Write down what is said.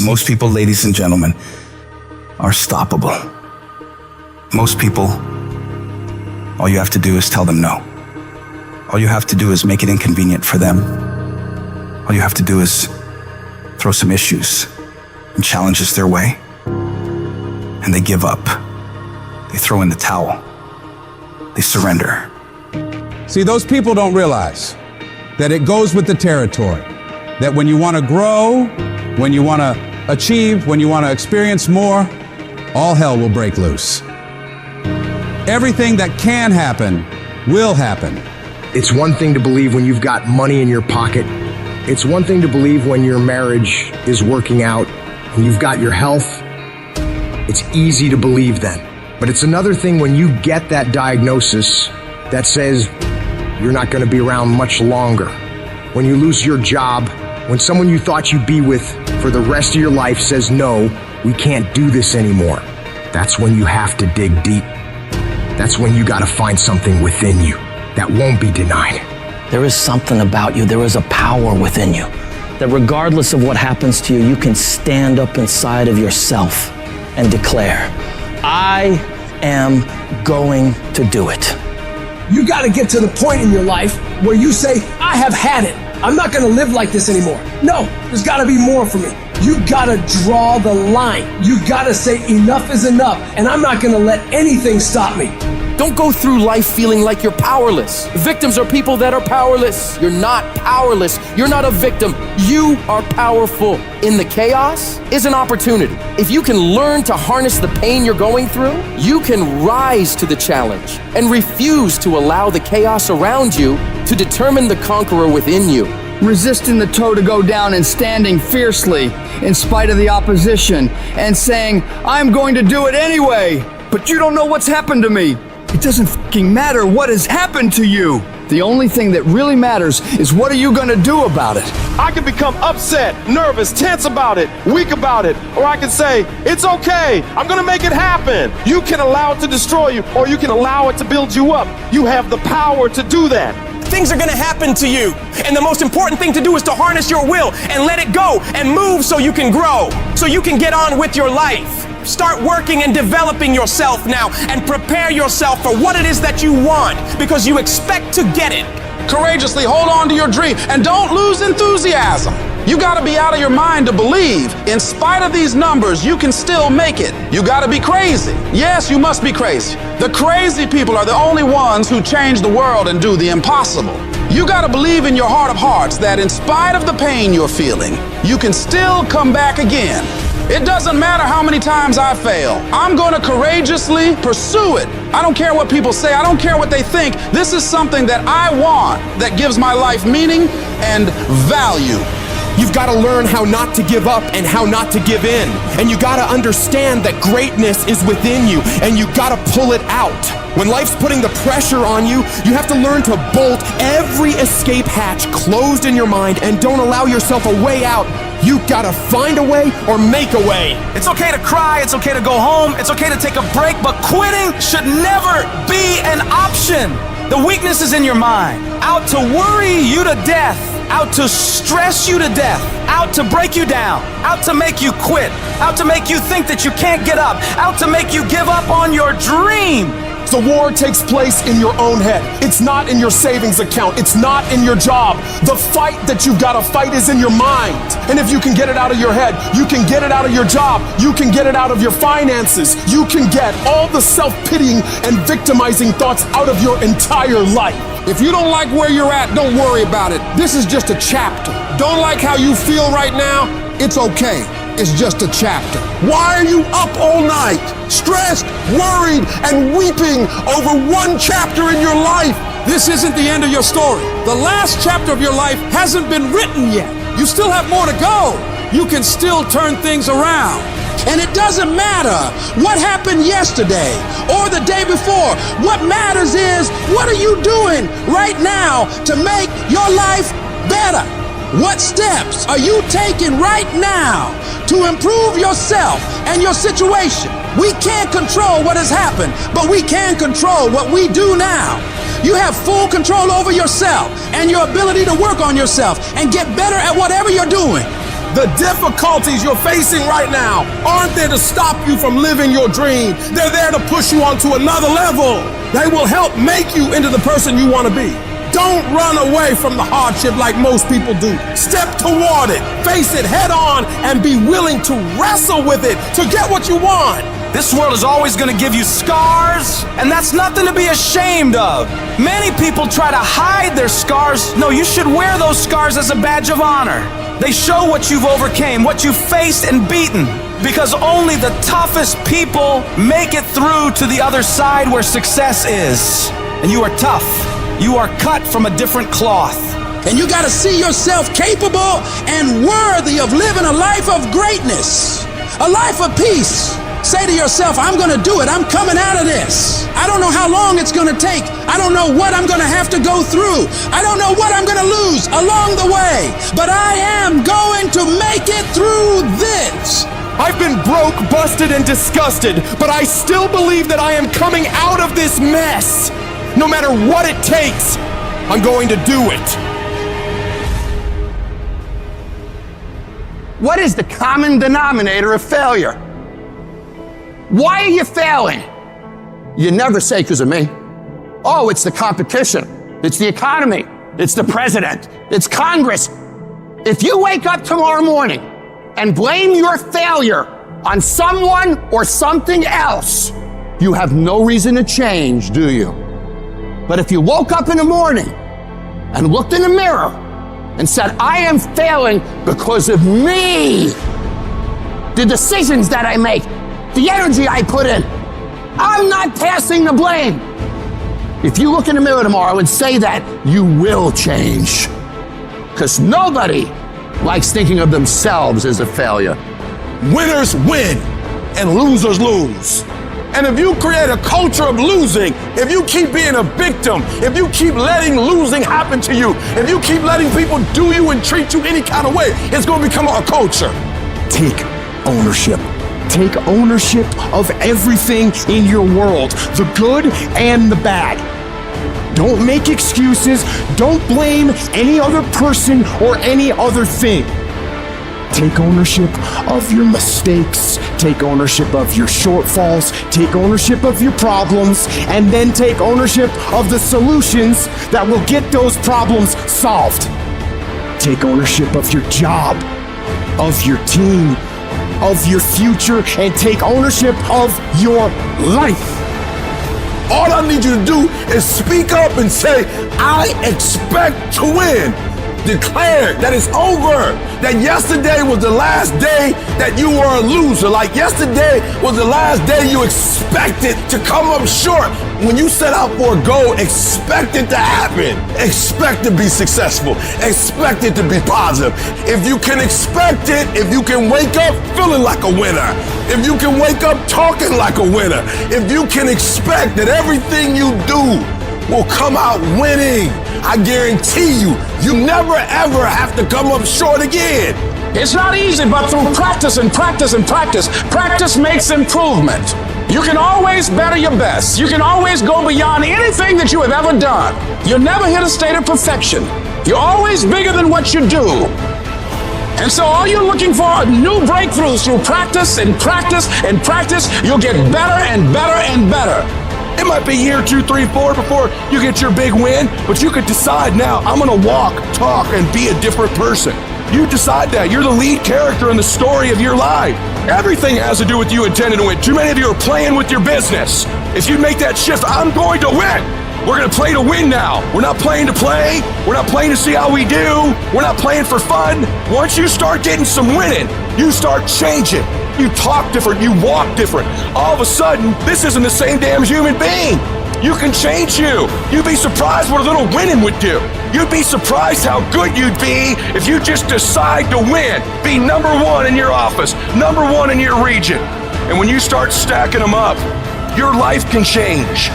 Most people, ladies and gentlemen, are stoppable. Most people, all you have to do is tell them no. All you have to do is make it inconvenient for them. All you have to do is throw some issues and challenges their way, and they give up. They throw in the towel. They surrender. See, those people don't realize that it goes with the territory. That when you want to grow, when you want to achieve, when you want to experience more, all hell will break loose. Everything that can happen will happen. It's one thing to believe when you've got money in your pocket. It's one thing to believe when your marriage is working out and you've got your health. It's easy to believe then. But it's another thing when you get that diagnosis that says you're not going to be around much longer. When you lose your job, when someone you thought you'd be with for the rest of your life says, no, we can't do this anymore. That's when you have to dig deep. That's when you got to find something within you that won't be denied. There is something about you. There is a power within you that regardless of what happens to you, you can stand up inside of yourself and declare, I am going to do it. You got to get to the point in your life where you say, I have had it. I'm not going to live like this anymore. No, there's got to be more for me. You got to draw the line. You got to say enough is enough, and I'm not going to let anything stop me. Don't go through life feeling like you're powerless. Victims are people that are powerless. You're not powerless. You're not a victim. You are powerful. In the chaos is an opportunity. If you can learn to harness the pain you're going through, you can rise to the challenge and refuse to allow the chaos around you to determine the conqueror within you. Resisting the toe to go down and standing fiercely in spite of the opposition and saying, I'm going to do it anyway, but you don't know what's happened to me. It doesn't fucking matter what has happened to you. The only thing that really matters is what are you going to do about it? I can become upset, nervous, tense about it, weak about it, or I can say, it's okay, I'm going to make it happen. You can allow it to destroy you, or you can allow it to build you up. You have the power to do that. Things are going to happen to you, and the most important thing to do is to harness your will and let it go and move so you can grow, so you can get on with your life. Start working and developing yourself now and prepare yourself for what it is that you want because you expect to get it. Courageously hold on to your dream and don't lose enthusiasm. You gotta be out of your mind to believe. In spite of these numbers, you can still make it. You gotta be crazy. Yes, you must be crazy. The crazy people are the only ones who change the world and do the impossible. You gotta believe in your heart of hearts that in spite of the pain you're feeling, you can still come back again. It doesn't matter how many times I fail. I'm gonna courageously pursue it. I don't care what people say. I don't care what they think. This is something that I want that gives my life meaning and value. You've got to learn how not to give up and how not to give in. And you got to understand that greatness is within you and you got to pull it out. When life's putting the pressure on you, you have to learn to bolt every escape hatch closed in your mind and don't allow yourself a way out. You got to find a way or make a way. It's okay to cry, it's okay to go home, it's okay to take a break, but quitting should never be an option. The weakness is in your mind, out to worry you to death, out to stress you to death, out to break you down, out to make you quit, out to make you think that you can't get up, out to make you give up on your dream. The war takes place in your own head. It's not in your savings account. It's not in your job. The fight that you've got to fight is in your mind. And if you can get it out of your head, you can get it out of your job. You can get it out of your finances. You can get all the self-pitying and victimizing thoughts out of your entire life. If you don't like where you're at, don't worry about it. This is just a chapter. Don't like how you feel right now? It's okay. It's just a chapter. Why are you up all night, stressed, worried, and weeping over one chapter in your life? This isn't the end of your story. The last chapter of your life hasn't been written yet. You still have more to go. You can still turn things around. And it doesn't matter what happened yesterday or the day before. What matters is, what are you doing right now to make your life better? What steps are you taking right now to improve yourself and your situation? We can't control what has happened, but we can control what we do now. You have full control over yourself and your ability to work on yourself and get better at whatever you're doing. The difficulties you're facing right now aren't there to stop you from living your dream. They're there to push you onto another level. They will help make you into the person you want to be. Don't run away from the hardship like most people do. Step toward it, face it head on, and be willing to wrestle with it to get what you want. This world is always going to give you scars, and that's nothing to be ashamed of. Many people try to hide their scars. No, you should wear those scars as a badge of honor. They show what you've overcame, what you've faced and beaten, because only the toughest people make it through to the other side where success is. And you are tough. You are cut from a different cloth. And you got to see yourself capable and worthy of living a life of greatness, a life of peace. Say to yourself, I'm going to do it. I'm coming out of this. I don't know how long it's going to take. I don't know what I'm going to have to go through. I don't know what I'm going to lose along the way. But I am going to make it through this. I've been broke, busted, and disgusted, but I still believe that I am coming out of this mess. No matter what it takes, I'm going to do it. What is the common denominator of failure? Why are you failing? You never say because of me. Oh, it's the competition. It's the economy. It's the president. It's Congress. If you wake up tomorrow morning and blame your failure on someone or something else, you have no reason to change, do you? But if you woke up in the morning and looked in the mirror and said, I am failing because of me, the decisions that I make, the energy I put in, I'm not passing the blame. If you look in the mirror tomorrow and say that, you will change. Because nobody likes thinking of themselves as a failure. Winners win and losers lose. And if you create a culture of losing, if you keep being a victim, if you keep letting losing happen to you, if you keep letting people do you and treat you any kind of way, it's going to become a culture. Take ownership. Take ownership of everything in your world, the good and the bad. Don't make excuses. Don't blame any other person or any other thing. Take ownership of your mistakes. Take ownership of your shortfalls. Take ownership of your problems. And then take ownership of the solutions that will get those problems solved. Take ownership of your job, of your team, of your future, and take ownership of your life. All I need you to do is speak up and say, I expect to win. Declare that it's over, that yesterday was the last day that you were a loser, like yesterday was the last day you expected to come up short. When you set out for a goal, expect it to happen. Expect to be successful. Expect it to be positive. If you can expect it, if you can wake up feeling like a winner, if you can wake up talking like a winner, if you can expect that everything you do will come out winning, I guarantee you, you never ever have to come up short again. It's not easy, but through practice and practice and practice, practice makes improvement. You can always better your best. You can always go beyond anything that you have ever done. You'll never hit a state of perfection. You're always bigger than what you do. And so all you're looking for are new breakthroughs through practice and practice and practice. You'll get better and better and better. It might be year 2, 3, 4 before you get your big win, but you could decide now, I'm gonna walk, talk, and be a different person. You decide that. You're the lead character in the story of your life. Everything has to do with you intending to win. Too many of you are playing with your business. If you make that shift, I'm going to win. We're gonna play to win now. We're not playing to play. We're not playing to see how we do. We're not playing for fun. Once you start getting some winning, you start changing. You talk different, you walk different. All of a sudden, this isn't the same damn human being. You can change you. You'd be surprised what a little winning would do. You'd be surprised how good you'd be if you just decide to win. Be number one in your office, number one in your region. And when you start stacking them up, your life can change.